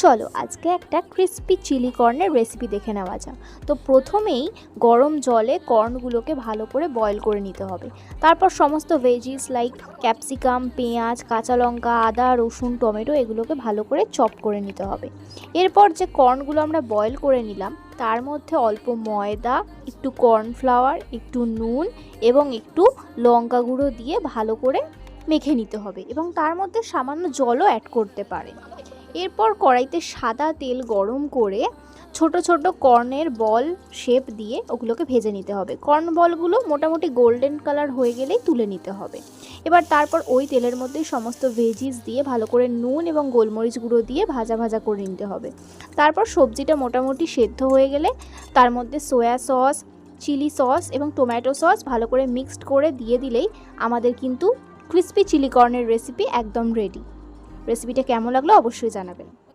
চলো আজকে একটা ক্রিস্পি চিলি কর্নের রেসিপি দেখে নেওয়া যাক। তো প্রথমেই গরম জলে কর্নগুলোকে ভালো করে বয়েল করে নিতে হবে। তারপর সমস্ত ভেজিস লাইক ক্যাপসিকাম, পেঁয়াজ, কাঁচা লঙ্কা, আদা, রসুন, টমেটো এগুলোকে ভালো করে চপ করে নিতে হবে। এরপর যে কর্নগুলো আমরা বয়েল করে নিলাম তার মধ্যে অল্প ময়দা, একটু কর্নফ্লাওয়ার, একটু নুন এবং একটু লঙ্কা গুঁড়ো দিয়ে ভালো করে মেখে নিতে হবে এবং তার মধ্যে সামান্য জলও অ্যাড করতে পারে। এরপর কড়াইতে সাদা তেল গরম করে ছোট ছোট কর্নের বল শেপ দিয়ে ওগুলোকে ভেজে নিতে হবে। কর্ন বলগুলো মোটামুটি গোল্ডেন কালার হয়ে গেলেই তুলে নিতে হবে। এবার তারপর ওই তেলের মধ্যেই সমস্ত ভেজিস দিয়ে ভালো করে নুন এবং গোলমরিচ গুঁড়ো দিয়ে ভাজা ভাজা করে নিতে হবে। তারপর সবজিটা মোটামুটি সেদ্ধ হয়ে গেলে তার মধ্যে সয়া সস, চিলি সস এবং টমেটো সস ভালো করে মিক্সড করে দিয়ে দিলেই আমাদের কিন্তু ক্রিস্পি চিলি কর্নের রেসিপি একদম রেডি। রেসিপিটা কেমন লাগলো অবশ্যই জানাবেন।